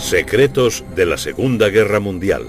Secretos de la Segunda Guerra Mundial.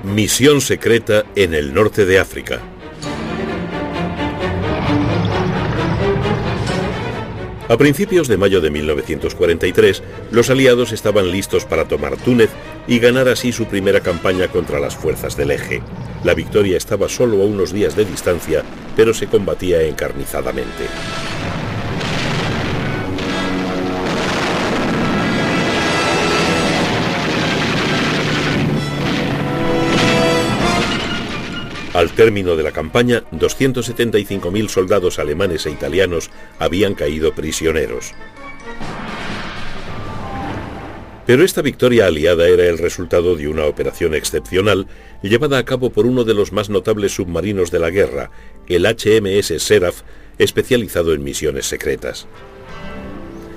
Misión secreta en el norte de África. A principios de mayo de 1943, los aliados estaban listos para tomar Túnez y ganar así su primera campaña contra las fuerzas del Eje. La victoria estaba solo a unos días de distancia, pero se combatía encarnizadamente. Al término de la campaña, 275.000 soldados alemanes e italianos habían caído prisioneros. Pero esta victoria aliada era el resultado de una operación excepcional llevada a cabo por uno de los más notables submarinos de la guerra, el HMS Seraph, especializado en misiones secretas.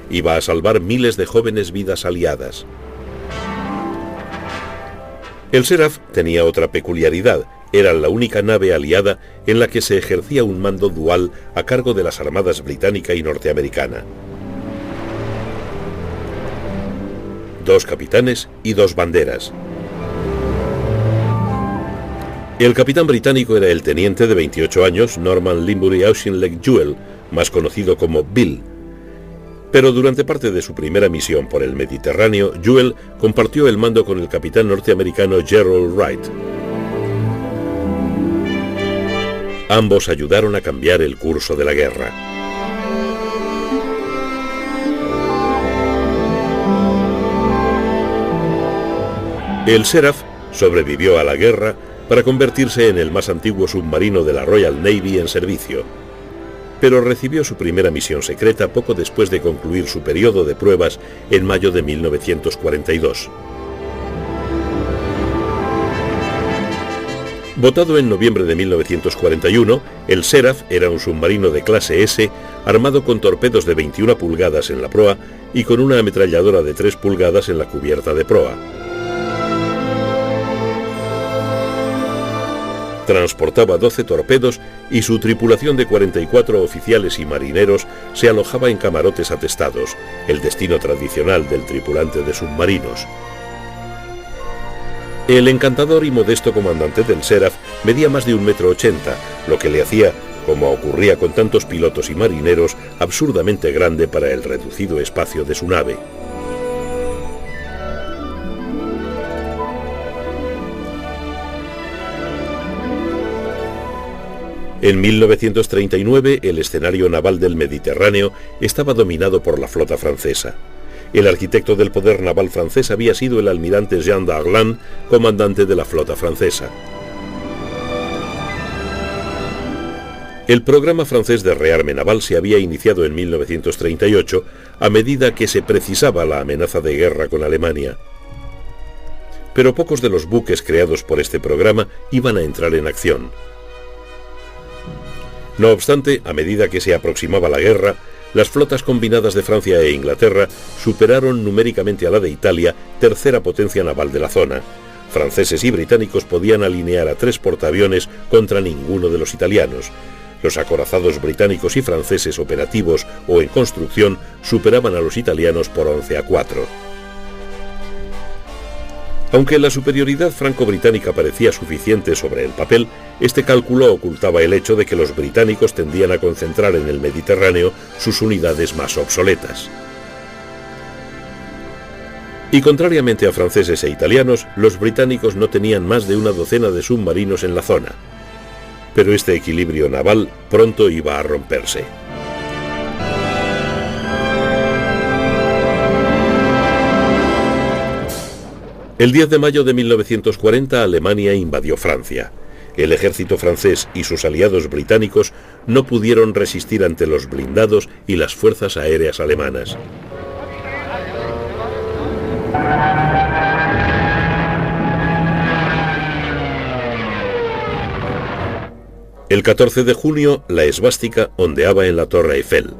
Iba a salvar miles de jóvenes vidas aliadas. El Seraph tenía otra peculiaridad. Era la única nave aliada en la que se ejercía un mando dual a cargo de las armadas británica y norteamericana. 2 capitanes y 2 banderas. El capitán británico era el teniente de 28 años, Norman Limbury Auchinleck Jewell, más conocido como Bill. Pero durante parte de su primera misión por el Mediterráneo, Jewell compartió el mando con el capitán norteamericano Gerald Wright. Ambos ayudaron a cambiar el curso de la guerra. El Seraph sobrevivió a la guerra para convertirse en el más antiguo submarino de la Royal Navy en servicio, pero recibió su primera misión secreta poco después de concluir su periodo de pruebas en mayo de 1942. Votado en noviembre de 1941, el Seraph era un submarino de clase S, armado con torpedos de 21 pulgadas en la proa y con una ametralladora de 3 pulgadas en la cubierta de proa. Transportaba 12 torpedos y su tripulación de 44 oficiales y marineros se alojaba en camarotes atestados, el destino tradicional del tripulante de submarinos. El encantador y modesto comandante del Seraph medía más de 1,80 m, lo que le hacía, como ocurría con tantos pilotos y marineros, absurdamente grande para el reducido espacio de su nave. En 1939, el escenario naval del Mediterráneo estaba dominado por la flota francesa. El arquitecto del poder naval francés había sido el almirante Jean Darlan, comandante de la flota francesa. El programa francés de rearme naval se había iniciado en 1938, a medida que se precisaba la amenaza de guerra con Alemania. Pero pocos de los buques creados por este programa iban a entrar en acción. No obstante, a medida que se aproximaba la guerra, las flotas combinadas de Francia e Inglaterra superaron numéricamente a la de Italia, tercera potencia naval de la zona. Franceses y británicos podían alinear a 3 portaaviones contra ninguno de los italianos. Los acorazados británicos y franceses operativos o en construcción superaban a los italianos por 11-4. Aunque la superioridad franco-británica parecía suficiente sobre el papel, este cálculo ocultaba el hecho de que los británicos tendían a concentrar en el Mediterráneo sus unidades más obsoletas. Y contrariamente a franceses e italianos, los británicos no tenían más de una docena de submarinos en la zona. Pero este equilibrio naval pronto iba a romperse. El 10 de mayo de 1940 Alemania invadió Francia. El ejército francés y sus aliados británicos no pudieron resistir ante los blindados y las fuerzas aéreas alemanas. El 14 de junio, la esvástica ondeaba en la Torre Eiffel.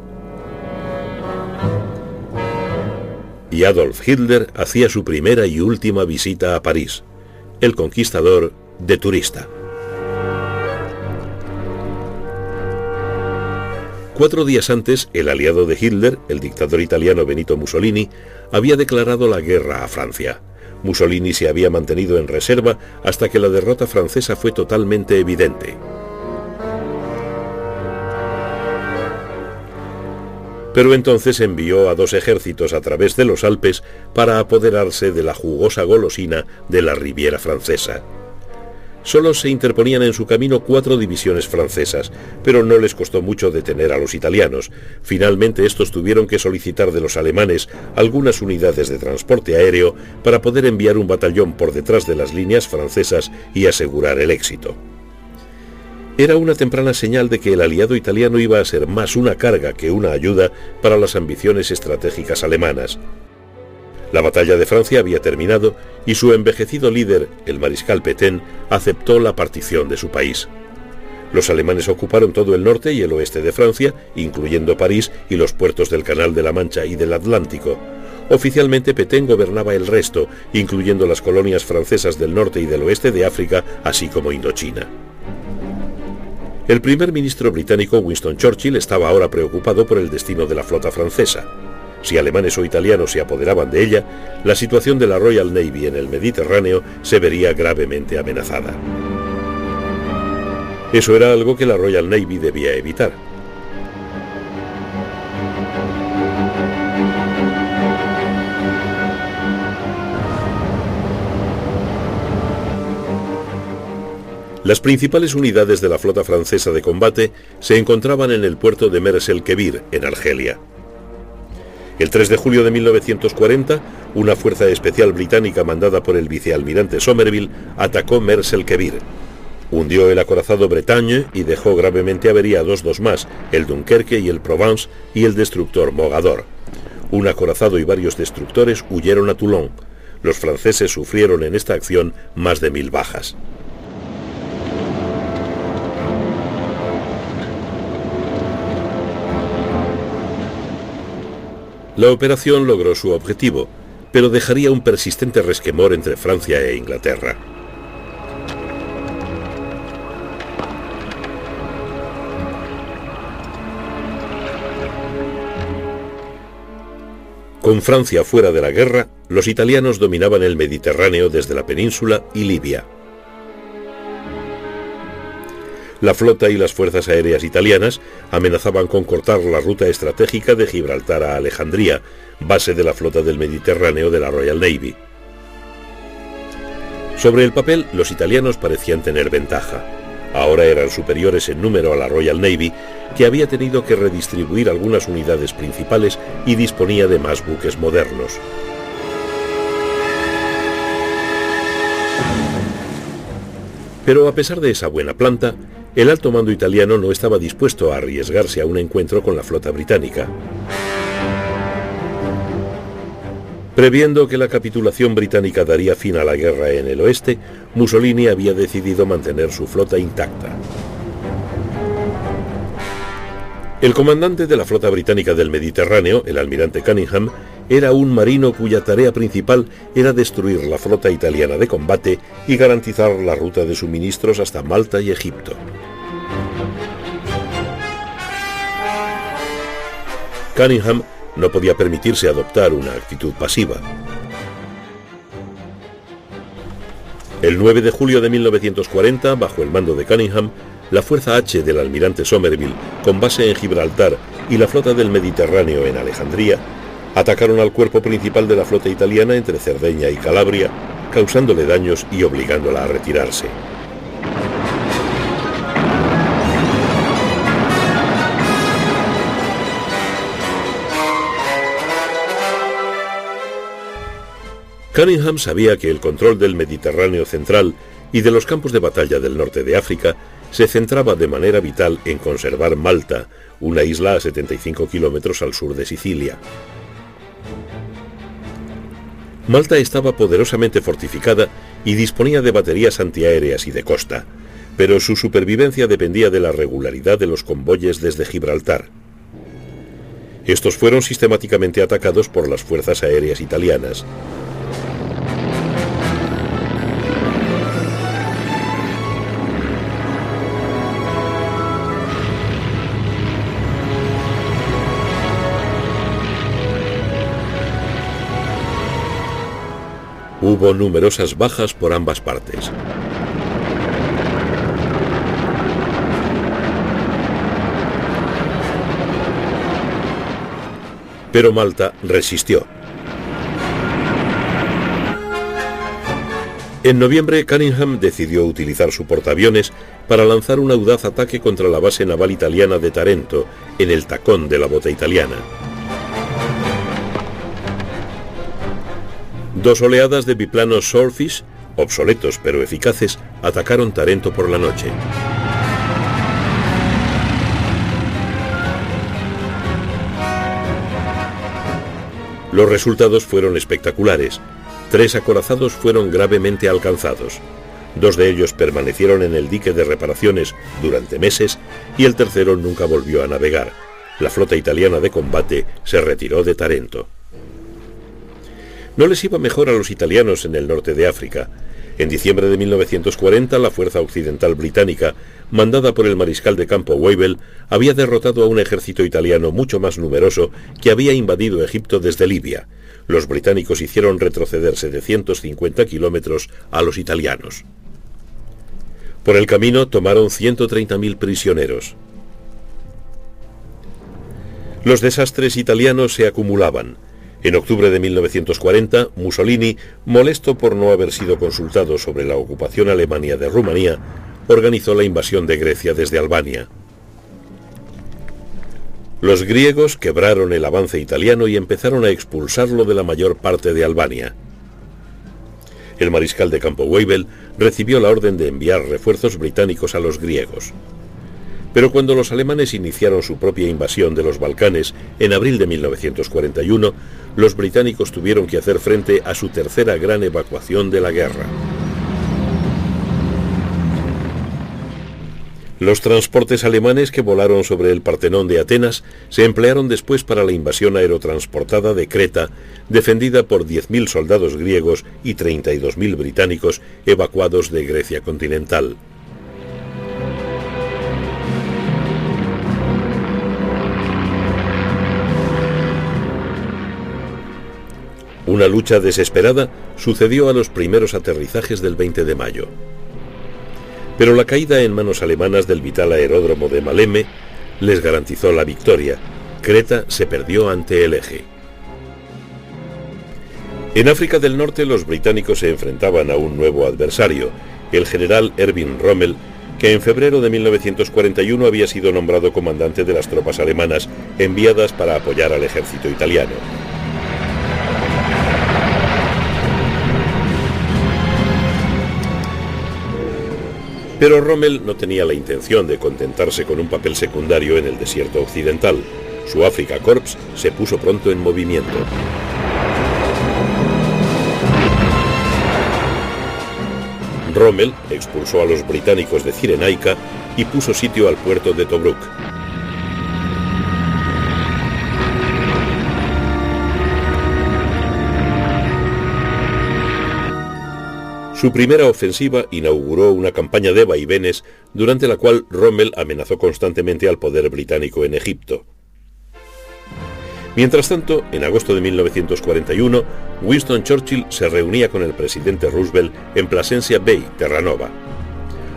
Y Adolf Hitler hacía su primera y última visita a París, el conquistador de turista. 4 días antes, el aliado de Hitler, el dictador italiano Benito Mussolini, había declarado la guerra a Francia. Mussolini se había mantenido en reserva hasta que la derrota francesa fue totalmente evidente. Pero entonces envió a 2 ejércitos a través de los Alpes para apoderarse de la jugosa golosina de la Riviera francesa. Solo se interponían en su camino 4 divisiones francesas, pero no les costó mucho detener a los italianos. Finalmente estos tuvieron que solicitar de los alemanes algunas unidades de transporte aéreo para poder enviar un batallón por detrás de las líneas francesas y asegurar el éxito. Era una temprana señal de que el aliado italiano iba a ser más una carga que una ayuda para las ambiciones estratégicas alemanas. La batalla de Francia había terminado y su envejecido líder, el mariscal Pétain, aceptó la partición de su país. Los alemanes ocuparon todo el norte y el oeste de Francia, incluyendo París y los puertos del Canal de la Mancha y del Atlántico. Oficialmente Pétain gobernaba el resto, incluyendo las colonias francesas del norte y del oeste de África, así como Indochina. El primer ministro británico Winston Churchill estaba ahora preocupado por el destino de la flota francesa. Si alemanes o italianos se apoderaban de ella, la situación de la Royal Navy en el Mediterráneo se vería gravemente amenazada. Eso era algo que la Royal Navy debía evitar. Las principales unidades de la flota francesa de combate se encontraban en el puerto de Mers el-Kebir, en Argelia. El 3 de julio de 1940, una fuerza especial británica mandada por el vicealmirante Somerville atacó Mers el-Kebir. Hundió el acorazado Bretagne y dejó gravemente averiados 2 más, el Dunkerque y el Provence, y el destructor Mogador. Un acorazado y varios destructores huyeron a Toulon. Los franceses sufrieron en esta acción más de 1000 bajas. La operación logró su objetivo, pero dejaría un persistente resquemor entre Francia e Inglaterra. Con Francia fuera de la guerra, los italianos dominaban el Mediterráneo desde la península y Libia. La flota y las fuerzas aéreas italianas amenazaban con cortar la ruta estratégica de Gibraltar a Alejandría, base de la flota del Mediterráneo de la Royal Navy. Sobre el papel, los italianos parecían tener ventaja. Ahora eran superiores en número a la Royal Navy, que había tenido que redistribuir algunas unidades principales y disponía de más buques modernos. Pero a pesar de esa buena planta, el alto mando italiano no estaba dispuesto a arriesgarse a un encuentro con la flota británica. Previendo que la capitulación británica daría fin a la guerra en el oeste, Mussolini había decidido mantener su flota intacta. El comandante de la flota británica del Mediterráneo, el almirante Cunningham, era un marino cuya tarea principal era destruir la flota italiana de combate y garantizar la ruta de suministros hasta Malta y Egipto. Cunningham no podía permitirse adoptar una actitud pasiva. El 9 de julio de 1940, bajo el mando de Cunningham, la Fuerza H del almirante Somerville, con base en Gibraltar, y la flota del Mediterráneo en Alejandría, atacaron al cuerpo principal de la flota italiana entre Cerdeña y Calabria, causándole daños y obligándola a retirarse. Cunningham sabía que el control del Mediterráneo central y de los campos de batalla del norte de África se centraba de manera vital en conservar Malta, una isla a 75 kilómetros al sur de Sicilia. Malta estaba poderosamente fortificada y disponía de baterías antiaéreas y de costa, pero su supervivencia dependía de la regularidad de los convoyes desde Gibraltar. Estos fueron sistemáticamente atacados por las fuerzas aéreas italianas. Hubo numerosas bajas por ambas partes. Pero Malta resistió. En noviembre, Cunningham decidió utilizar su portaaviones para lanzar un audaz ataque contra la base naval italiana de Tarento, en el tacón de la bota italiana. 2 oleadas de biplanos Swordfish, obsoletos pero eficaces, atacaron Tarento por la noche. Los resultados fueron espectaculares. 3 acorazados fueron gravemente alcanzados. 2 de ellos permanecieron en el dique de reparaciones durante meses y el tercero nunca volvió a navegar. La flota italiana de combate se retiró de Tarento. No les iba mejor a los italianos en el norte de África. En diciembre de 1940, la fuerza occidental británica, mandada por el mariscal de campo Wavell, había derrotado a un ejército italiano mucho más numeroso que había invadido Egipto desde Libia. Los británicos hicieron retroceder 750 kilómetros a los italianos. Por el camino tomaron 130.000 prisioneros. Los desastres italianos se acumulaban. En octubre de 1940, Mussolini, molesto por no haber sido consultado sobre la ocupación alemana de Rumanía, organizó la invasión de Grecia desde Albania. Los griegos quebraron el avance italiano y empezaron a expulsarlo de la mayor parte de Albania. El mariscal de campo Wavell recibió la orden de enviar refuerzos británicos a los griegos. Pero cuando los alemanes iniciaron su propia invasión de los Balcanes en abril de 1941, los británicos tuvieron que hacer frente a su tercera gran evacuación de la guerra. Los transportes alemanes que volaron sobre el Partenón de Atenas se emplearon después para la invasión aerotransportada de Creta, defendida por 10.000 soldados griegos y 32.000 británicos evacuados de Grecia continental. Una lucha desesperada sucedió a los primeros aterrizajes del 20 de mayo. Pero la caída en manos alemanas del vital aeródromo de Maleme les garantizó la victoria. Creta se perdió ante el Eje. En África del Norte los británicos se enfrentaban a un nuevo adversario, el general Erwin Rommel, que en febrero de 1941 había sido nombrado comandante de las tropas alemanas enviadas para apoyar al ejército italiano. Pero Rommel no tenía la intención de contentarse con un papel secundario en el desierto occidental. Su Afrika Korps se puso pronto en movimiento. Rommel expulsó a los británicos de Cirenaica y puso sitio al puerto de Tobruk. Su primera ofensiva inauguró una campaña de vaivenes durante la cual Rommel amenazó constantemente al poder británico en Egipto. Mientras tanto, en agosto de 1941, Winston Churchill se reunía con el presidente Roosevelt en Plasencia Bay, Terranova.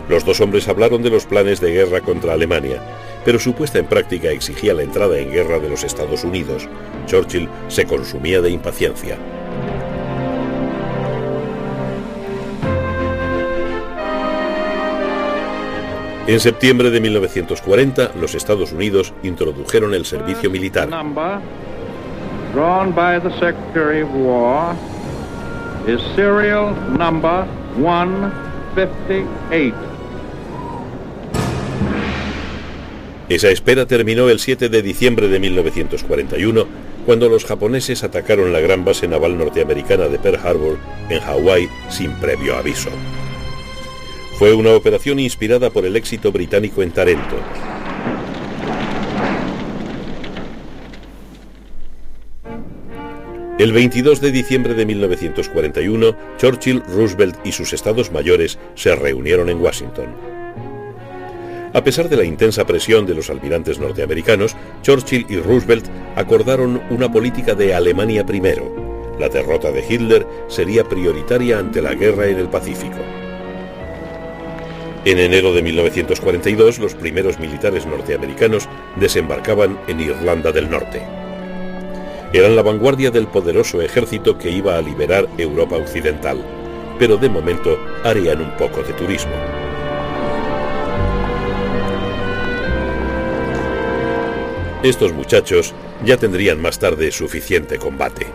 Los dos hombres hablaron de los planes de guerra contra Alemania, pero su puesta en práctica exigía la entrada en guerra de los Estados Unidos. Churchill se consumía de impaciencia. En septiembre de 1940, los Estados Unidos introdujeron el servicio militar. is serial number 158. Esa espera terminó el 7 de diciembre de 1941, cuando los japoneses atacaron la gran base naval norteamericana de Pearl Harbor, en Hawái, sin previo aviso. Fue una operación inspirada por el éxito británico en Tarento. El 22 de diciembre de 1941, Churchill, Roosevelt y sus estados mayores se reunieron en Washington. A pesar de la intensa presión de los almirantes norteamericanos, Churchill y Roosevelt acordaron una política de Alemania primero. La derrota de Hitler sería prioritaria ante la guerra en el Pacífico. En enero de 1942, los primeros militares norteamericanos desembarcaban en Irlanda del Norte. Eran la vanguardia del poderoso ejército que iba a liberar Europa Occidental, pero de momento harían un poco de turismo. Estos muchachos ya tendrían más tarde suficiente combate.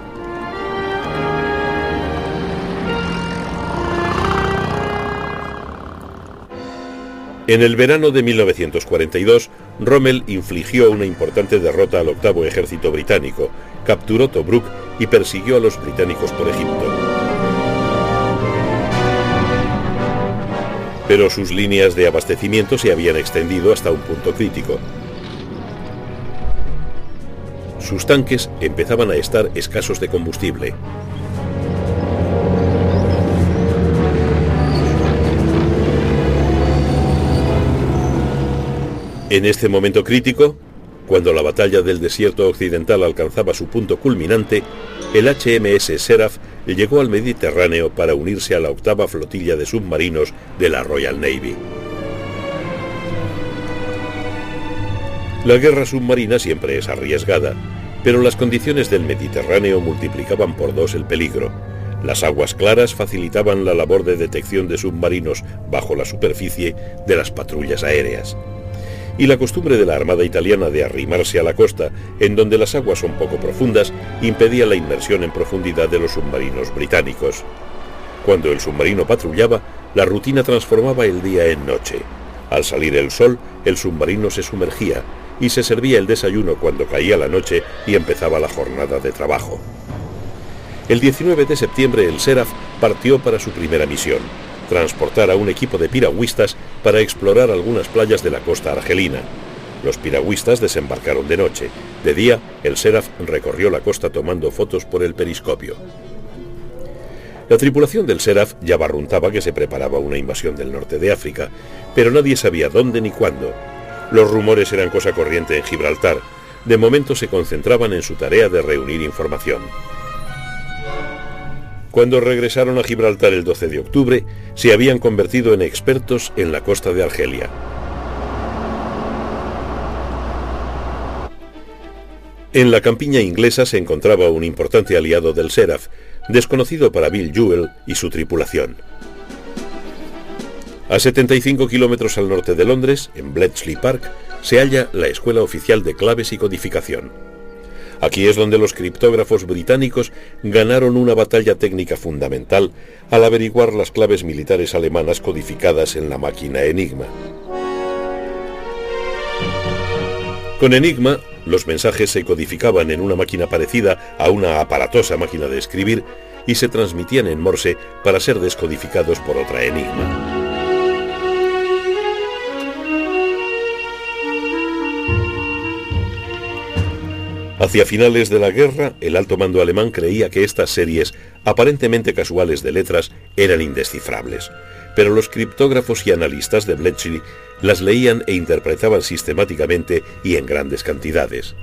En el verano de 1942, Rommel infligió una importante derrota al octavo ejército británico, capturó Tobruk y persiguió a los británicos por Egipto. Pero sus líneas de abastecimiento se habían extendido hasta un punto crítico. Sus tanques empezaban a estar escasos de combustible. En este momento crítico, cuando la batalla del desierto occidental alcanzaba su punto culminante, el HMS Seraph llegó al Mediterráneo para unirse a la octava flotilla de submarinos de la Royal Navy. La guerra submarina siempre es arriesgada, pero las condiciones del Mediterráneo multiplicaban por dos el peligro. Las aguas claras facilitaban la labor de detección de submarinos bajo la superficie de las patrullas aéreas. Y la costumbre de la Armada italiana de arrimarse a la costa, en donde las aguas son poco profundas, impedía la inmersión en profundidad de los submarinos británicos. Cuando el submarino patrullaba, la rutina transformaba el día en noche. Al salir el sol, el submarino se sumergía y se servía el desayuno cuando caía la noche y empezaba la jornada de trabajo. El 19 de septiembre el Seraph partió para su primera misión: transportar a un equipo de piragüistas para explorar algunas playas de la costa argelina. Los piragüistas desembarcaron de noche. De día, el Seraph recorrió la costa tomando fotos por el periscopio. La tripulación del Seraph ya barruntaba que se preparaba una invasión del norte de África, pero nadie sabía dónde ni cuándo. Los rumores eran cosa corriente en Gibraltar. De momento se concentraban en su tarea de reunir información. Cuando regresaron a Gibraltar el 12 de octubre, se habían convertido en expertos en la costa de Argelia. En la campiña inglesa se encontraba un importante aliado del Seraph, desconocido para Bill Jewell y su tripulación. A 75 kilómetros al norte de Londres, en Bletchley Park, se halla la Escuela Oficial de Claves y Codificación. Aquí es donde los criptógrafos británicos ganaron una batalla técnica fundamental al averiguar las claves militares alemanas codificadas en la máquina Enigma. Con Enigma, los mensajes se codificaban en una máquina parecida a una aparatosa máquina de escribir y se transmitían en Morse para ser descodificados por otra Enigma. Hacia finales de la guerra, el alto mando alemán creía que estas series, aparentemente casuales de letras, eran indescifrables, pero los criptógrafos y analistas de Bletchley las leían e interpretaban sistemáticamente y en grandes cantidades.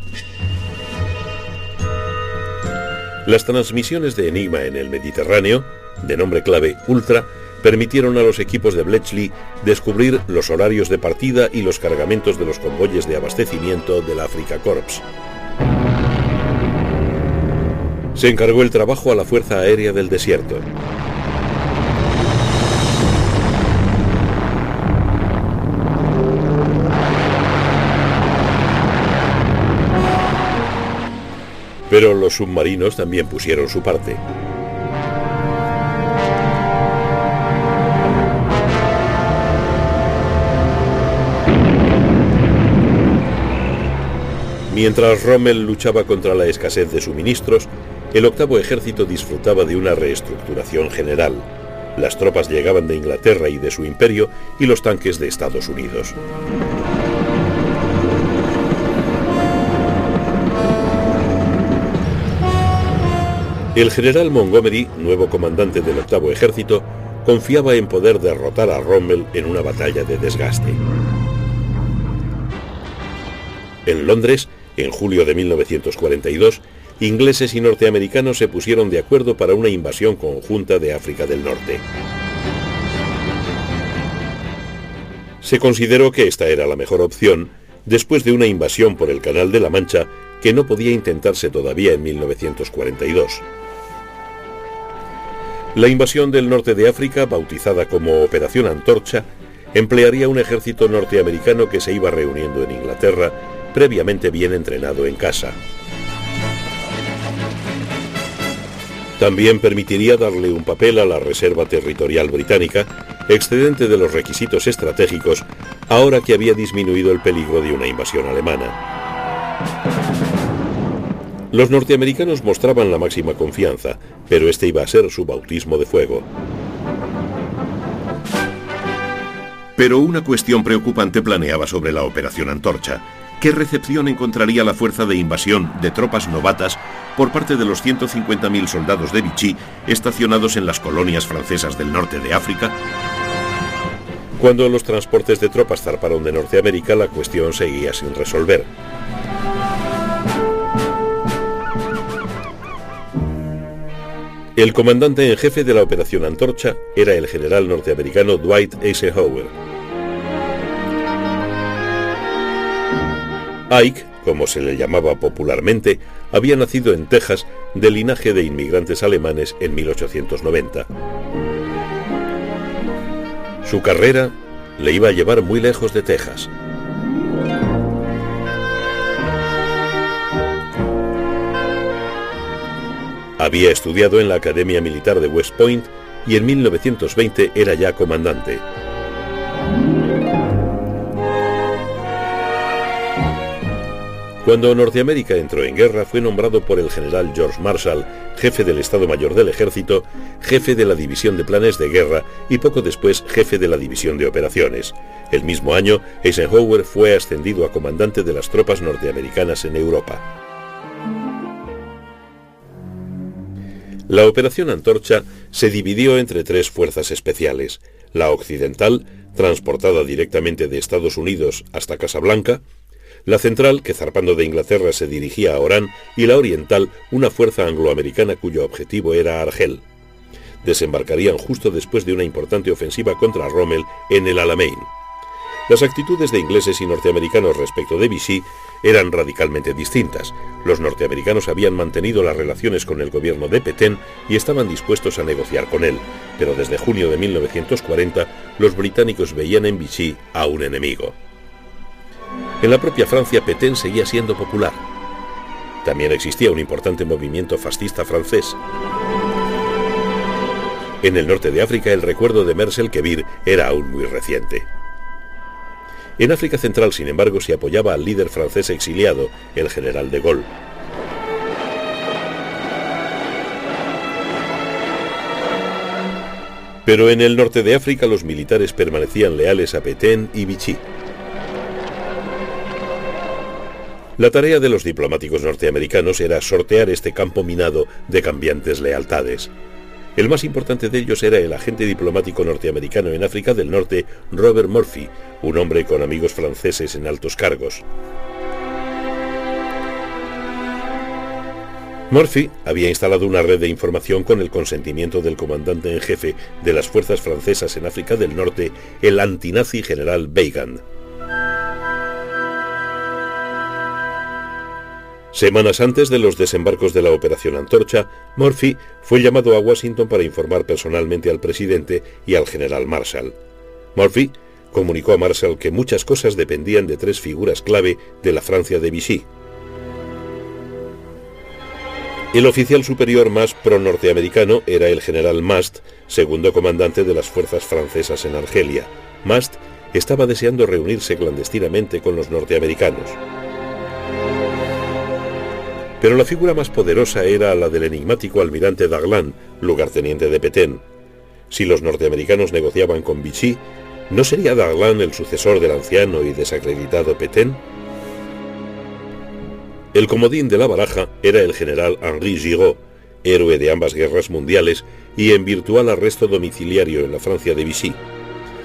Las transmisiones de Enigma en el Mediterráneo, de nombre clave Ultra, permitieron a los equipos de Bletchley descubrir los horarios de partida y los cargamentos de los convoyes de abastecimiento del Africa Corps. Se encargó el trabajo a la Fuerza Aérea del Desierto. Pero los submarinos también pusieron su parte. Mientras Rommel luchaba contra la escasez de suministros, el octavo ejército disfrutaba de una reestructuración general. Las tropas llegaban de Inglaterra y de su imperio y los tanques de Estados Unidos. El general Montgomery, nuevo comandante del octavo ejército, confiaba en poder derrotar a Rommel en una batalla de desgaste. En Londres, en julio de 1942, ingleses y norteamericanos se pusieron de acuerdo para una invasión conjunta de África del Norte. Se consideró que esta era la mejor opción después de una invasión por el Canal de la Mancha que no podía intentarse todavía en 1942. La invasión del norte de África, bautizada como Operación Antorcha, emplearía un ejército norteamericano que se iba reuniendo en Inglaterra, previamente bien entrenado en casa. También permitiría darle un papel a la Reserva Territorial Británica, excedente de los requisitos estratégicos, ahora que había disminuido el peligro de una invasión alemana. Los norteamericanos mostraban la máxima confianza, pero este iba a ser su bautismo de fuego. Pero una cuestión preocupante planeaba sobre la Operación Antorcha. ¿Qué recepción encontraría la fuerza de invasión de tropas novatas por parte de los 150.000 soldados de Vichy estacionados en las colonias francesas del norte de África? Cuando los transportes de tropas zarparon de Norteamérica, la cuestión seguía sin resolver. El comandante en jefe de la Operación Antorcha era el general norteamericano Dwight Eisenhower. Ike, como se le llamaba popularmente, había nacido en Texas de linaje de inmigrantes alemanes en 1890. Su carrera le iba a llevar muy lejos de Texas. Había estudiado en la Academia Militar de West Point y en 1920 era ya comandante. Cuando Norteamérica entró en guerra, fue nombrado por el general George Marshall, jefe del Estado Mayor del Ejército, jefe de la División de Planes de Guerra y poco después jefe de la División de Operaciones. El mismo año, Eisenhower fue ascendido a comandante de las tropas norteamericanas en Europa. La Operación Antorcha se dividió entre tres fuerzas especiales: la occidental, transportada directamente de Estados Unidos hasta Casablanca; la central, que zarpando de Inglaterra se dirigía a Orán; y la oriental, una fuerza angloamericana cuyo objetivo era Argel. Desembarcarían justo después de una importante ofensiva contra Rommel en el Alamein. Las actitudes de ingleses y norteamericanos respecto de Vichy eran radicalmente distintas. Los norteamericanos habían mantenido las relaciones con el gobierno de Pétain y estaban dispuestos a negociar con él, pero desde junio de 1940 los británicos veían en Vichy a un enemigo. En la propia Francia, Pétain seguía siendo popular. También existía un importante movimiento fascista francés. En el norte de África, el recuerdo de Mers-el-Kébir era aún muy reciente. En África Central, sin embargo, se apoyaba al líder francés exiliado, el general de Gaulle. Pero en el norte de África, los militares permanecían leales a Pétain y Vichy. La tarea de los diplomáticos norteamericanos era sortear este campo minado de cambiantes lealtades. El más importante de ellos era el agente diplomático norteamericano en África del Norte, Robert Murphy, un hombre con amigos franceses en altos cargos. Murphy había instalado una red de información con el consentimiento del comandante en jefe de las fuerzas francesas en África del Norte, el antinazi general Weygand. Semanas antes de los desembarcos de la Operación Antorcha, Murphy fue llamado a Washington para informar personalmente al presidente y al general Marshall. Murphy comunicó a Marshall que muchas cosas dependían de tres figuras clave de la Francia de Vichy. El oficial superior más pro-norteamericano era el general Mast, segundo comandante de las fuerzas francesas en Argelia. Mast estaba deseando reunirse clandestinamente con los norteamericanos. Pero la figura más poderosa era la del enigmático almirante Daglan, lugarteniente de Pétain. Si los norteamericanos negociaban con Vichy, ¿no sería Daglan el sucesor del anciano y desacreditado Pétain? El comodín de la baraja era el general Henri Giraud, héroe de ambas guerras mundiales y en virtual arresto domiciliario en la Francia de Vichy.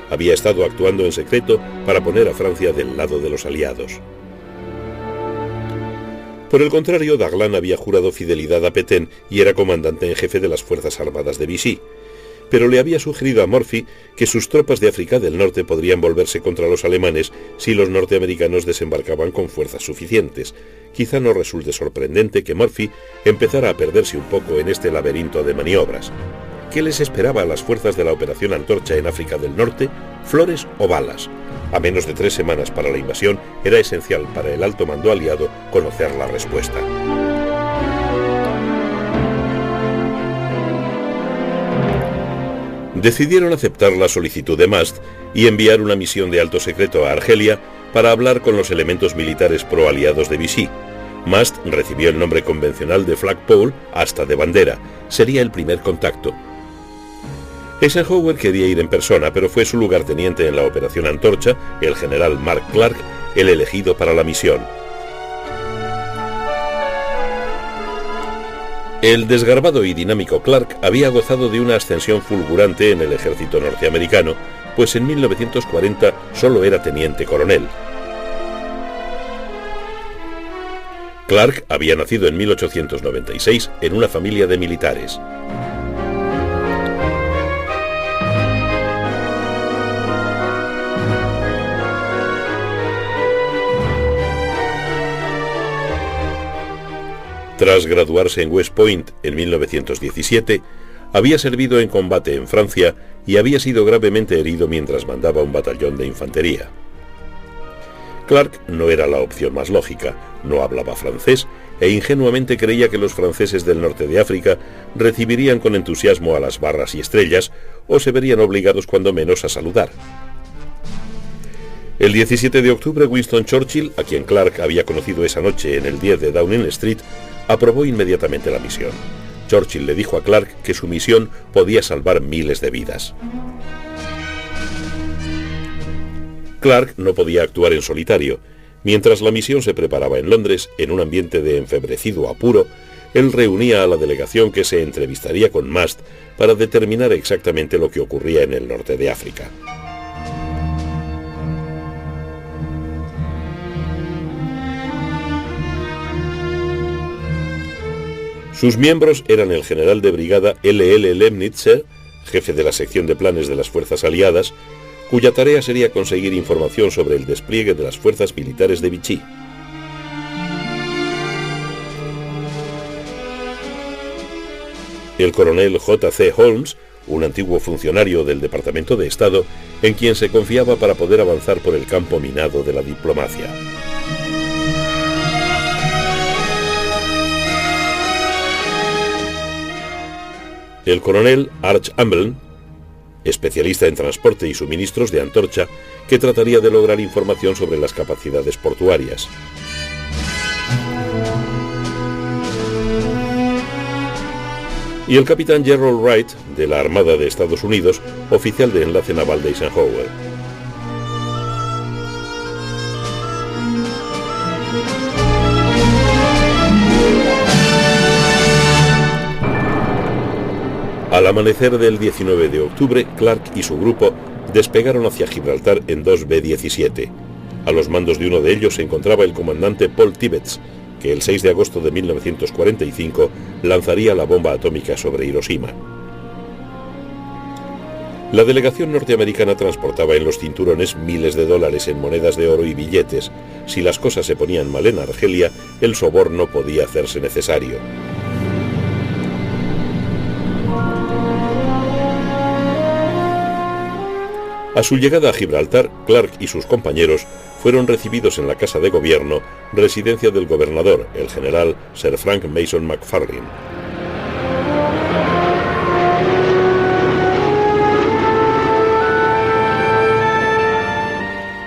Había estado actuando en secreto para poner a Francia del lado de los aliados. Por el contrario, Daglan había jurado fidelidad a Pétain y era comandante en jefe de las Fuerzas Armadas de Vichy, pero le había sugerido a Murphy que sus tropas de África del Norte podrían volverse contra los alemanes si los norteamericanos desembarcaban con fuerzas suficientes. Quizá no resulte sorprendente que Murphy empezara a perderse un poco en este laberinto de maniobras. ¿Qué les esperaba a las fuerzas de la Operación Antorcha en África del Norte? ¿Flores o balas? A menos de 3 semanas para la invasión, era esencial para el alto mando aliado conocer la respuesta. Decidieron aceptar la solicitud de Mast y enviar una misión de alto secreto a Argelia para hablar con los elementos militares pro-aliados de Vichy. Mast recibió el nombre convencional de flagpole, asta de bandera. Sería el primer contacto. Eisenhower quería ir en persona, pero fue su lugarteniente en la Operación Antorcha, el general Mark Clark, el elegido para la misión. El desgarbado y dinámico Clark había gozado de una ascensión fulgurante en el ejército norteamericano, pues en 1940 solo era teniente coronel. Clark había nacido en 1896 en una familia de militares. Tras graduarse en West Point en 1917, había servido en combate en Francia y había sido gravemente herido mientras mandaba un batallón de infantería. Clark no era la opción más lógica, no hablaba francés e ingenuamente creía que los franceses del norte de África recibirían con entusiasmo a las barras y estrellas o se verían obligados cuando menos a saludar. El 17 de octubre, Winston Churchill, a quien Clark había conocido esa noche en el 10 de Downing Street, aprobó inmediatamente la misión. Churchill le dijo a Clark que su misión podía salvar miles de vidas. Clark no podía actuar en solitario. Mientras la misión se preparaba en Londres, en un ambiente de enfebrecido apuro, él reunía a la delegación que se entrevistaría con Mast para determinar exactamente lo que ocurría en el norte de África. Sus miembros eran el general de brigada L.L. Lemnitzer, jefe de la sección de planes de las fuerzas aliadas, cuya tarea sería conseguir información sobre el despliegue de las fuerzas militares de Vichy. El coronel J.C. Holmes, un antiguo funcionario del Departamento de Estado, en quien se confiaba para poder avanzar por el campo minado de la diplomacia. El coronel Arch Amblen, especialista en transporte y suministros de Antorcha, que trataría de lograr información sobre las capacidades portuarias. Y el capitán Gerald Wright, de la Armada de Estados Unidos, oficial de enlace naval de Eisenhower. Al amanecer del 19 de octubre, Clark y su grupo despegaron hacia Gibraltar en dos B-17. A los mandos de uno de ellos se encontraba el comandante Paul Tibbets, que el 6 de agosto de 1945 lanzaría la bomba atómica sobre Hiroshima. La delegación norteamericana transportaba en los cinturones miles de dólares en monedas de oro y billetes. Si las cosas se ponían mal en Argelia, el soborno podía hacerse necesario. A su llegada a Gibraltar, Clark y sus compañeros fueron recibidos en la Casa de Gobierno, residencia del gobernador, el general Sir Frank Mason McFarlane.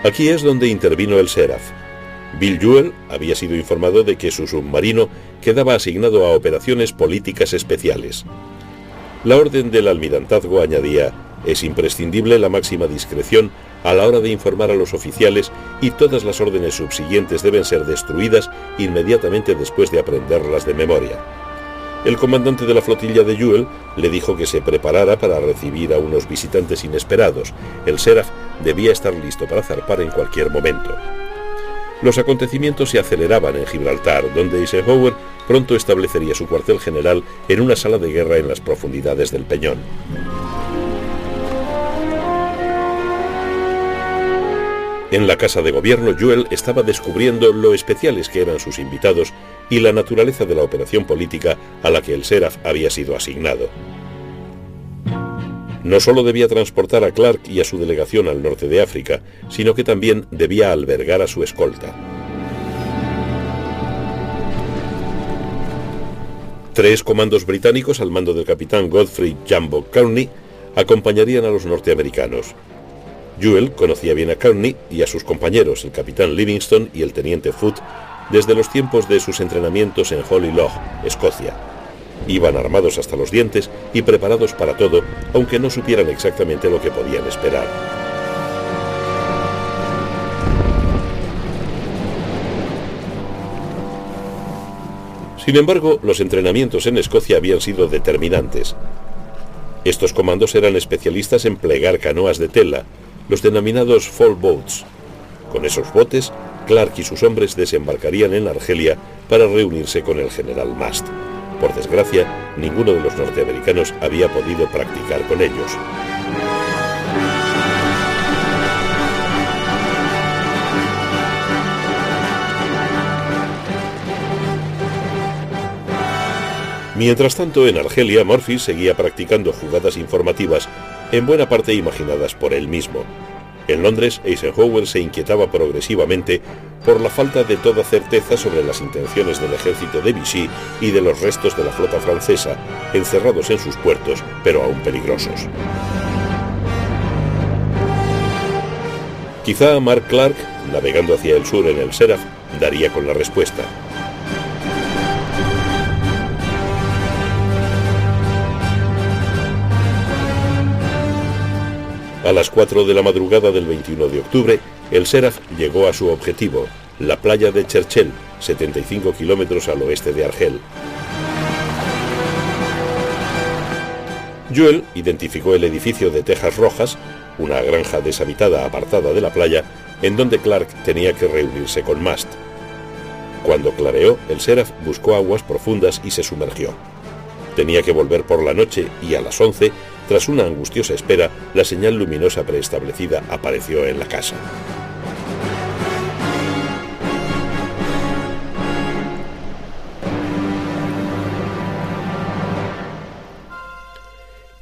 Aquí es donde intervino el Sheriff. Bill Jewell había sido informado de que su submarino quedaba asignado a operaciones políticas especiales. La orden del almirantazgo añadía: es imprescindible la máxima discreción a la hora de informar a los oficiales y todas las órdenes subsiguientes deben ser destruidas inmediatamente después de aprenderlas de memoria. El comandante de la flotilla de Jewell le dijo que se preparara para recibir a unos visitantes inesperados. El Seraph debía estar listo para zarpar en cualquier momento. Los acontecimientos se aceleraban en Gibraltar, donde Eisenhower pronto establecería su cuartel general en una sala de guerra en las profundidades del Peñón. En la casa de gobierno, Jewell estaba descubriendo lo especiales que eran sus invitados y la naturaleza de la operación política a la que el Seraph había sido asignado. No solo debía transportar a Clark y a su delegación al norte de África, sino que también debía albergar a su escolta. 3 comandos británicos al mando del capitán Godfrey Jumbo Kearney acompañarían a los norteamericanos. Jewell conocía bien a Kearney y a sus compañeros, el capitán Livingston y el teniente Foote, desde los tiempos de sus entrenamientos en Holy Loch, Escocia. Iban armados hasta los dientes y preparados para todo, aunque no supieran exactamente lo que podían esperar. Sin embargo, los entrenamientos en Escocia habían sido determinantes. Estos comandos eran especialistas en plegar canoas de tela, los denominados fall boats. Con esos botes, Clark y sus hombres desembarcarían en Argelia para reunirse con el general Mast. Por desgracia, ninguno de los norteamericanos había podido practicar con ellos. Mientras tanto, en Argelia, Murphy seguía practicando jugadas informativas, en buena parte imaginadas por él mismo. En Londres, Eisenhower se inquietaba progresivamente por la falta de toda certeza sobre las intenciones del ejército de Vichy y de los restos de la flota francesa, encerrados en sus puertos, pero aún peligrosos. Quizá Mark Clark, navegando hacia el sur en el Seraph, daría con la respuesta. A las 4 de la madrugada del 21 de octubre, el Seraph llegó a su objetivo, la playa de Cherchell, 75 kilómetros al oeste de Argel. Jewell identificó el edificio de tejas rojas, una granja deshabitada apartada de la playa, en donde Clark tenía que reunirse con Mast. Cuando clareó, el Seraph buscó aguas profundas y se sumergió. Tenía que volver por la noche y a las 11, tras una angustiosa espera, la señal luminosa preestablecida apareció en la casa.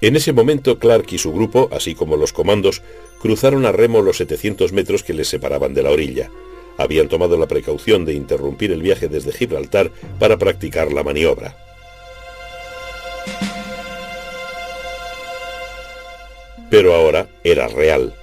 En ese momento, Clark y su grupo, así como los comandos, cruzaron a remo los 700 metros que les separaban de la orilla. Habían tomado la precaución de interrumpir el viaje desde Gibraltar para practicar la maniobra. Pero ahora era real.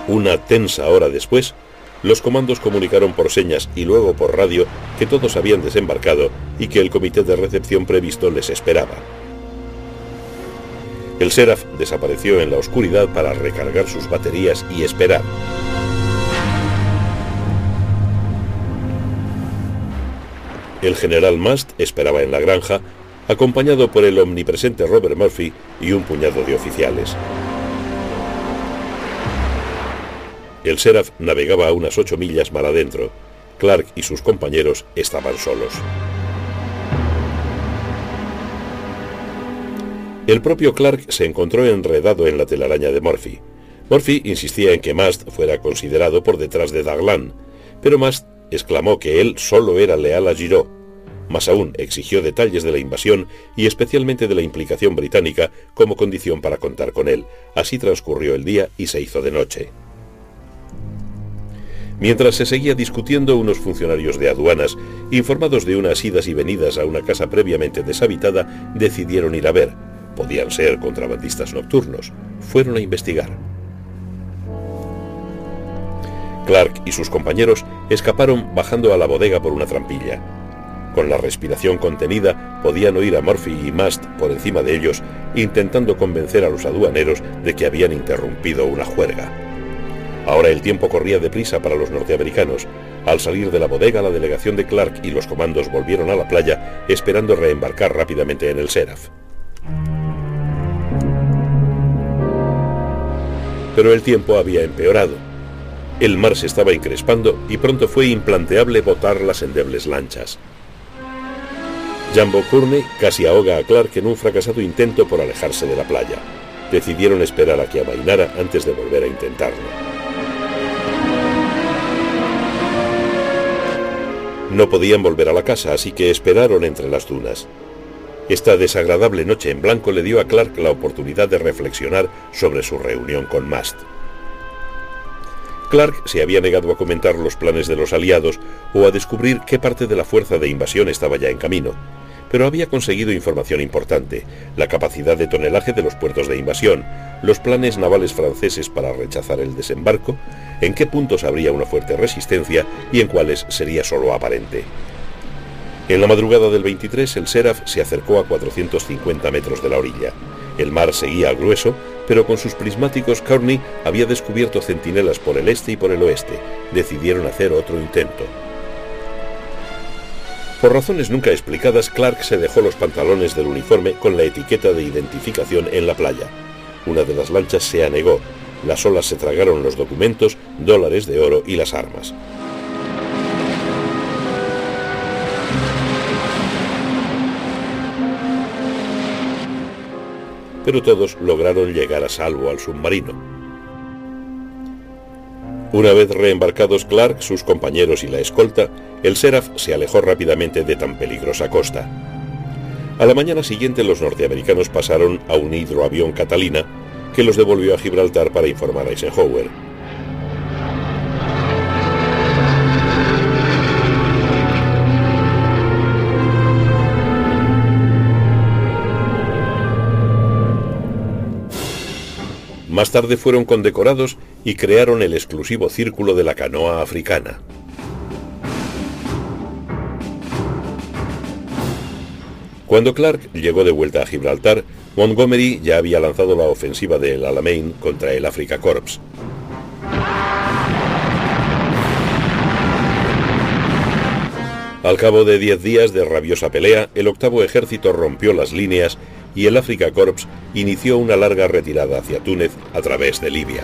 Una tensa hora después, los comandos comunicaron por señas y luego por radio que todos habían desembarcado y que el comité de recepción previsto les esperaba. El Seraph desapareció en la oscuridad para recargar sus baterías y esperar. El general Mast esperaba en la granja, acompañado por el omnipresente Robert Murphy y un puñado de oficiales. El Seraph navegaba a unas 8 millas mar adentro. Clark y sus compañeros estaban solos. El propio Clark se encontró enredado en la telaraña de Murphy. Murphy insistía en que Mast fuera considerado por detrás de Daglan, pero Mast exclamó que él solo era leal a Giraud. Más aún, exigió detalles de la invasión y especialmente de la implicación británica como condición para contar con él. Así transcurrió el día y se hizo de noche. Mientras se seguía discutiendo, unos funcionarios de aduanas, informados de unas idas y venidas a una casa previamente deshabitada, decidieron ir a ver. Podían ser contrabandistas nocturnos. Fueron a investigar. Clark y sus compañeros escaparon bajando a la bodega por una trampilla. Con la respiración contenida, podían oír a Murphy y Mast por encima de ellos, intentando convencer a los aduaneros de que habían interrumpido una juerga. Ahora el tiempo corría deprisa para los norteamericanos. Al salir de la bodega, la delegación de Clark y los comandos volvieron a la playa, esperando reembarcar rápidamente en el Seraph. Pero el tiempo había empeorado. El mar se estaba encrespando y pronto fue implanteable botar las endebles lanchas. Jumbo Courtney casi ahoga a Clark en un fracasado intento por alejarse de la playa. Decidieron esperar a que amainara antes de volver a intentarlo. No podían volver a la casa, así que esperaron entre las dunas. Esta desagradable noche en blanco le dio a Clark la oportunidad de reflexionar sobre su reunión con Mast. Clark se había negado a comentar los planes de los aliados o a descubrir qué parte de la fuerza de invasión estaba ya en camino, pero había conseguido información importante: la capacidad de tonelaje de los puertos de invasión, los planes navales franceses para rechazar el desembarco, en qué puntos habría una fuerte resistencia y en cuáles sería solo aparente. En la madrugada del 23, el Seraph se acercó a 450 metros de la orilla. El mar seguía al grueso, pero con sus prismáticos Courtney había descubierto centinelas por el este y por el oeste. Decidieron hacer otro intento. Por razones nunca explicadas, Clark se dejó los pantalones del uniforme con la etiqueta de identificación en la playa. Una de las lanchas se anegó. Las olas se tragaron los documentos, dólares de oro y las armas. Pero todos lograron llegar a salvo al submarino. Una vez reembarcados Clark, sus compañeros y la escolta, el Seraph se alejó rápidamente de tan peligrosa costa. A la mañana siguiente los norteamericanos pasaron a un hidroavión Catalina que los devolvió a Gibraltar para informar a Eisenhower. Más tarde fueron condecorados y crearon el exclusivo círculo de la canoa africana. Cuando Clark llegó de vuelta a Gibraltar, Montgomery ya había lanzado la ofensiva del Alamein contra el Africa Corps. Al cabo de 10 días de rabiosa pelea, el octavo ejército rompió las líneas y el Africa Corps inició una larga retirada hacia Túnez a través de Libia.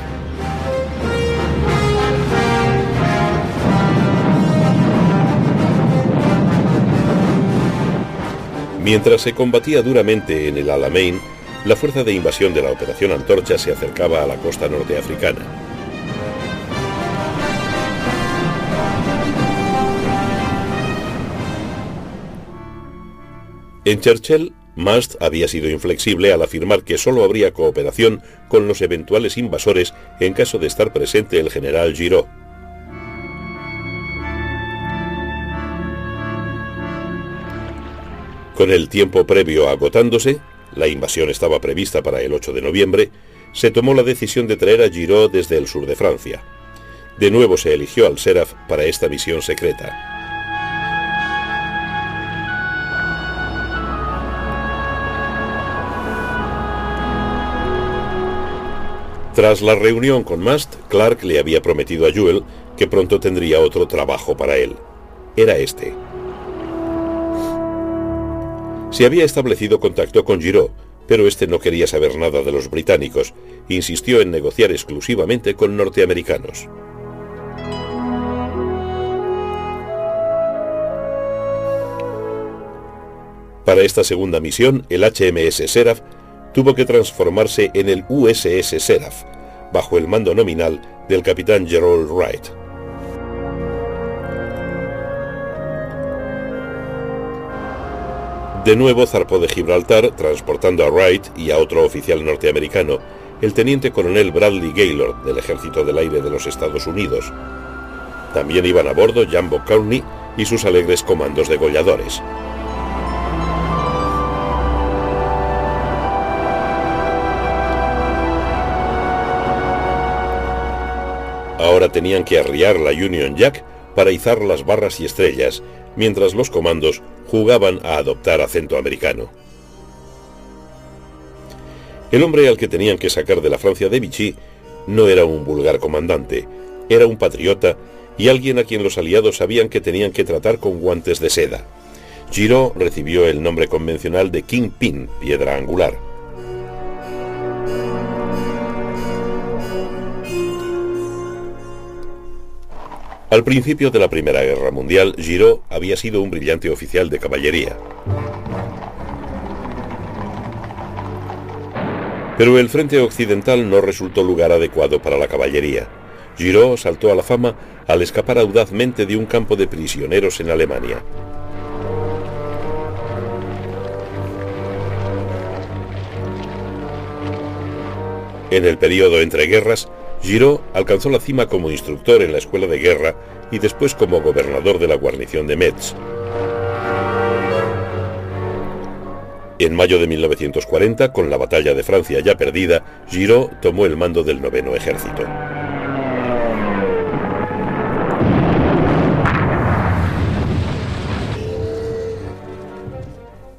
Mientras se combatía duramente en el Alamein, la fuerza de invasión de la Operación Antorcha se acercaba a la costa norteafricana. En Churchill, Mast había sido inflexible al afirmar que solo habría cooperación con los eventuales invasores en caso de estar presente el general Giraud. Con el tiempo previo agotándose, la invasión estaba prevista para el 8 de noviembre, se tomó la decisión de traer a Giraud desde el sur de Francia. De nuevo se eligió al Seraph para esta misión secreta. Tras la reunión con Mast, Clark le había prometido a Jewell que pronto tendría otro trabajo para él. Era este. Se había establecido contacto con Giraud, pero este no quería saber nada de los británicos. Insistió en negociar exclusivamente con norteamericanos. Para esta segunda misión, el HMS Seraph tuvo que transformarse en el USS Seraph, bajo el mando nominal del capitán Gerald Wright. De nuevo zarpó de Gibraltar, transportando a Wright y a otro oficial norteamericano, el teniente coronel Bradley Gaylord, del Ejército del Aire de los Estados Unidos. También iban a bordo Jumbo Courtney y sus alegres comandos degolladores. Ahora tenían que arriar la Union Jack para izar las barras y estrellas, mientras los comandos jugaban a adoptar acento americano. El hombre al que tenían que sacar de la Francia de Vichy no era un vulgar comandante, era un patriota y alguien a quien los aliados sabían que tenían que tratar con guantes de seda. Giraud recibió el nombre convencional de Kingpin, piedra angular. Al principio de la Primera Guerra Mundial, Giraud había sido un brillante oficial de caballería. Pero el frente occidental no resultó lugar adecuado para la caballería. Giraud saltó a la fama al escapar audazmente de un campo de prisioneros en Alemania. En el período entre guerras, Giraud alcanzó la cima como instructor en la escuela de guerra y después como gobernador de la guarnición de Metz. En mayo de 1940, con la batalla de Francia ya perdida, Giraud tomó el mando del 9º Ejército.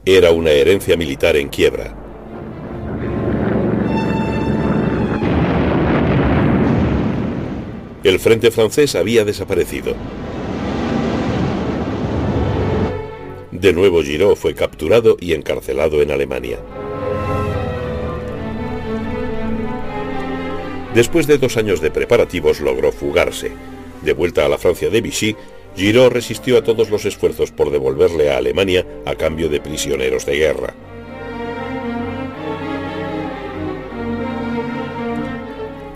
Era una herencia militar en quiebra. El frente francés había desaparecido. De nuevo Giraud fue capturado y encarcelado en Alemania. Después de 2 años de preparativos logró fugarse. De vuelta a la Francia de Vichy, Giraud resistió a todos los esfuerzos por devolverle a Alemania a cambio de prisioneros de guerra.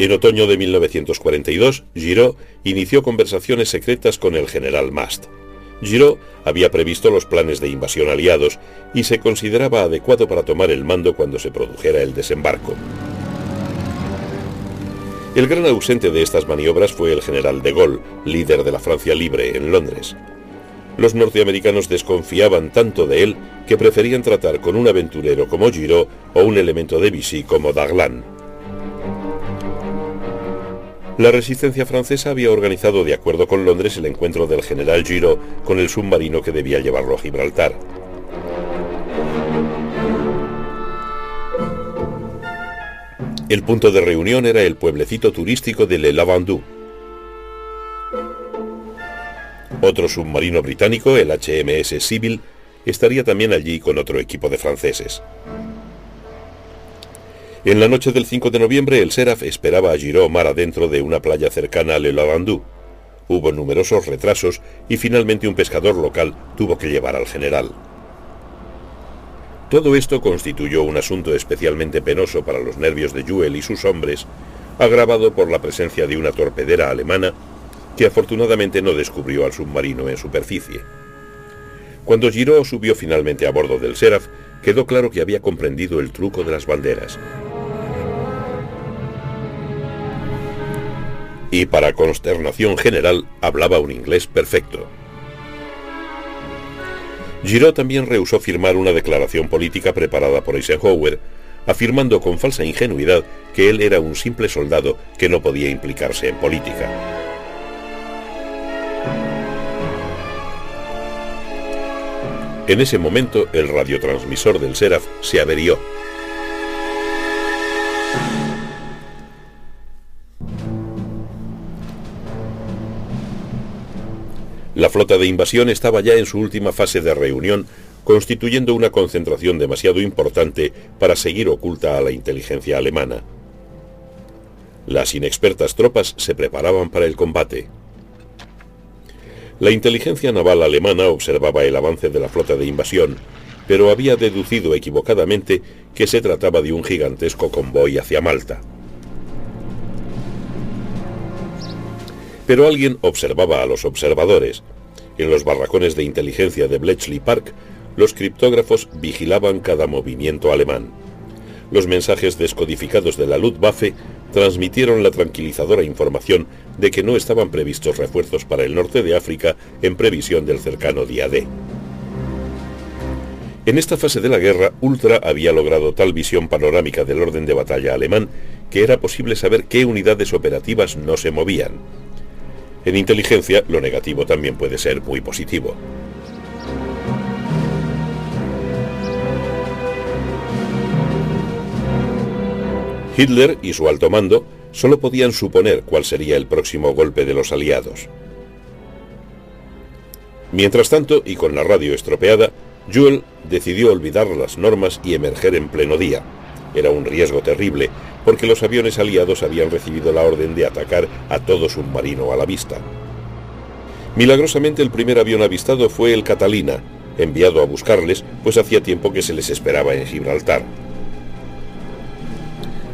En otoño de 1942, Giraud inició conversaciones secretas con el general Mast. Giraud había previsto los planes de invasión aliados y se consideraba adecuado para tomar el mando cuando se produjera el desembarco. El gran ausente de estas maniobras fue el general de Gaulle, líder de la Francia Libre en Londres. Los norteamericanos desconfiaban tanto de él que preferían tratar con un aventurero como Giraud o un elemento de Vichy como Daglan. La resistencia francesa había organizado de acuerdo con Londres el encuentro del general Giraud con el submarino que debía llevarlo a Gibraltar. El punto de reunión era el pueblecito turístico de Le Lavandou. Otro submarino británico, el HMS Sybil, estaría también allí con otro equipo de franceses. En la noche del 5 de noviembre, el Seraph esperaba a Giraud mar adentro de una playa cercana a Le Lavandou. Hubo numerosos retrasos y finalmente un pescador local tuvo que llevar al general. Todo esto constituyó un asunto especialmente penoso para los nervios de Juel y sus hombres, agravado por la presencia de una torpedera alemana que afortunadamente no descubrió al submarino en superficie. Cuando Giraud subió finalmente a bordo del Seraph, quedó claro que había comprendido el truco de las banderas. Y para consternación general, hablaba un inglés perfecto. Giraud también rehusó firmar una declaración política preparada por Eisenhower, afirmando con falsa ingenuidad que él era un simple soldado que no podía implicarse en política. En ese momento, el radiotransmisor del Seraph se averió. La flota de invasión estaba ya en su última fase de reunión, constituyendo una concentración demasiado importante para seguir oculta a la inteligencia alemana. Las inexpertas tropas se preparaban para el combate. La inteligencia naval alemana observaba el avance de la flota de invasión, pero había deducido equivocadamente que se trataba de un gigantesco convoy hacia Malta. Pero alguien observaba a los observadores. En los barracones de inteligencia de Bletchley Park, los criptógrafos vigilaban cada movimiento alemán. Los mensajes descodificados de la Luftwaffe transmitieron la tranquilizadora información de que no estaban previstos refuerzos para el norte de África en previsión del cercano día D. En esta fase de la guerra, Ultra había logrado tal visión panorámica del orden de batalla alemán que era posible saber qué unidades operativas no se movían. En inteligencia, lo negativo también puede ser muy positivo. Hitler y su alto mando solo podían suponer cuál sería el próximo golpe de los aliados. Mientras tanto, y con la radio estropeada, Jules decidió olvidar las normas y emerger en pleno día. Era un riesgo terrible, porque los aviones aliados habían recibido la orden de atacar a todo submarino a la vista. Milagrosamente, el primer avión avistado fue el Catalina, enviado a buscarles, pues hacía tiempo que se les esperaba en Gibraltar.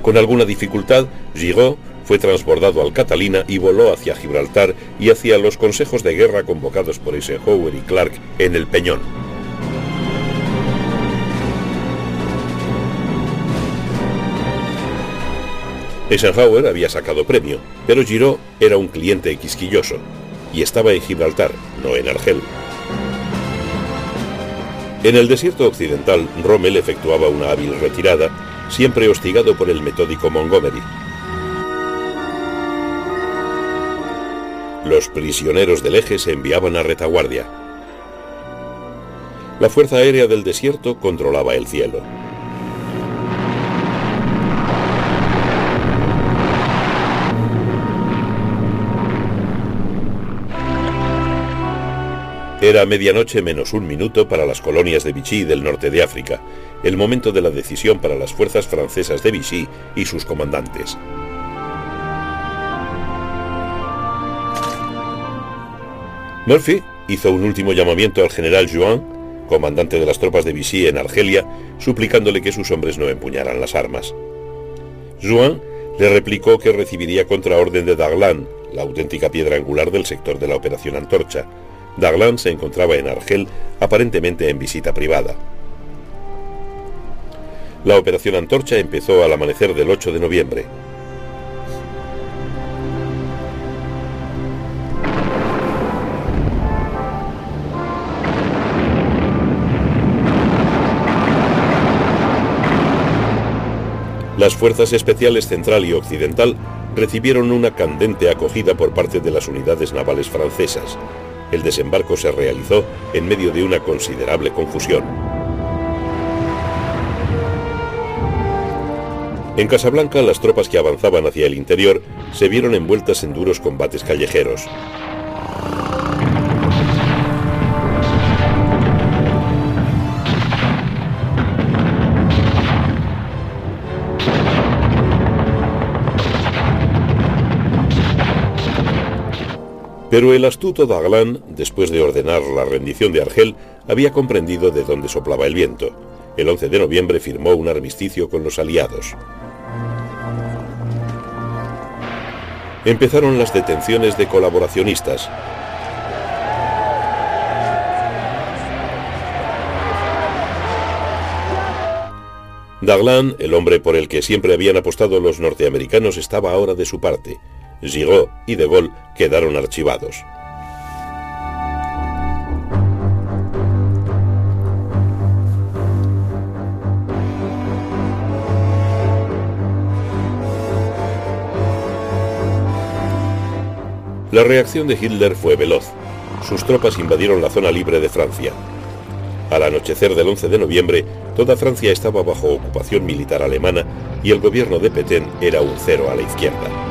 Con alguna dificultad, Giraud fue transbordado al Catalina y voló hacia Gibraltar y hacia los consejos de guerra convocados por Eisenhower y Clark en el Peñón. Eisenhower había sacado premio, pero Giraud era un cliente quisquilloso, y estaba en Gibraltar, no en Argel. En el desierto occidental, Rommel efectuaba una hábil retirada, siempre hostigado por el metódico Montgomery. Los prisioneros del eje se enviaban a retaguardia. La Fuerza Aérea del Desierto controlaba el cielo. Era medianoche menos un minuto para las colonias de Vichy del norte de África, el momento de la decisión para las fuerzas francesas de Vichy y sus comandantes. Murphy hizo un último llamamiento al general Juin, comandante de las tropas de Vichy en Argelia, suplicándole que sus hombres no empuñaran las armas. Juin le replicó que recibiría contraorden de Daglan, la auténtica piedra angular del sector de la Operación Antorcha. Daglan se encontraba en Argel, aparentemente en visita privada. La Operación Antorcha empezó al amanecer del 8 de noviembre. Las fuerzas especiales central y occidental recibieron una candente acogida por parte de las unidades navales francesas. El desembarco se realizó en medio de una considerable confusión. En Casablanca, las tropas que avanzaban hacia el interior se vieron envueltas en duros combates callejeros. Pero el astuto Daglan, después de ordenar la rendición de Argel, había comprendido de dónde soplaba el viento. El 11 de noviembre firmó un armisticio con los aliados. Empezaron las detenciones de colaboracionistas. Daglan, el hombre por el que siempre habían apostado los norteamericanos, estaba ahora de su parte. Giraud y de Gaulle quedaron archivados. La reacción de Hitler fue veloz. Sus tropas invadieron la zona libre de Francia. Al anochecer del 11 de noviembre, toda Francia estaba bajo ocupación militar alemana y el gobierno de Pétain era un cero a la izquierda.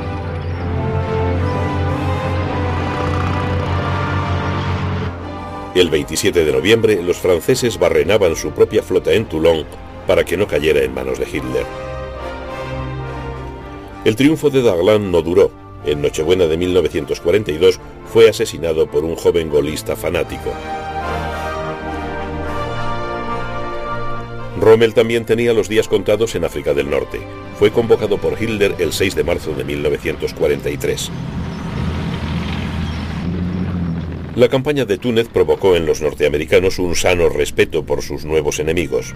El 27 de noviembre, los franceses barrenaban su propia flota en Toulon para que no cayera en manos de Hitler. El triunfo de Daglan no duró. En Nochebuena de 1942 fue asesinado por un joven golista fanático. Rommel también tenía los días contados en África del Norte. Fue convocado por Hitler el 6 de marzo de 1943. La campaña de Túnez provocó en los norteamericanos un sano respeto por sus nuevos enemigos.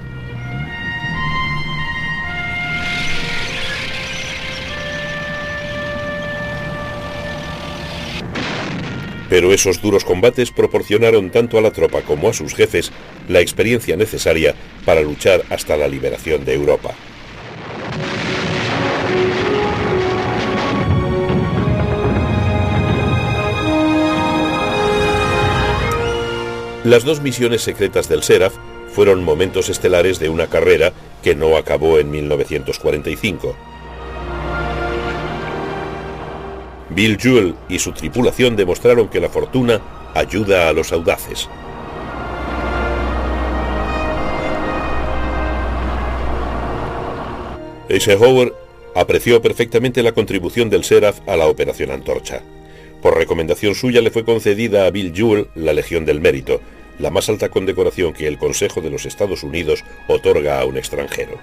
Pero esos duros combates proporcionaron tanto a la tropa como a sus jefes la experiencia necesaria para luchar hasta la liberación de Europa. Las dos misiones secretas del Seraph fueron momentos estelares de una carrera que no acabó en 1945. Bill Jewell y su tripulación demostraron que la fortuna ayuda a los audaces. Eisenhower apreció perfectamente la contribución del Seraph a la Operación Antorcha. Por recomendación suya le fue concedida a Bill Jewell la Legión del Mérito, la más alta condecoración que el Consejo de los Estados Unidos otorga a un extranjero.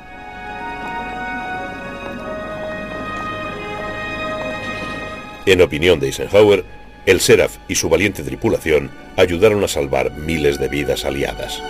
En opinión de Eisenhower, el Seraph y su valiente tripulación ayudaron a salvar miles de vidas aliadas.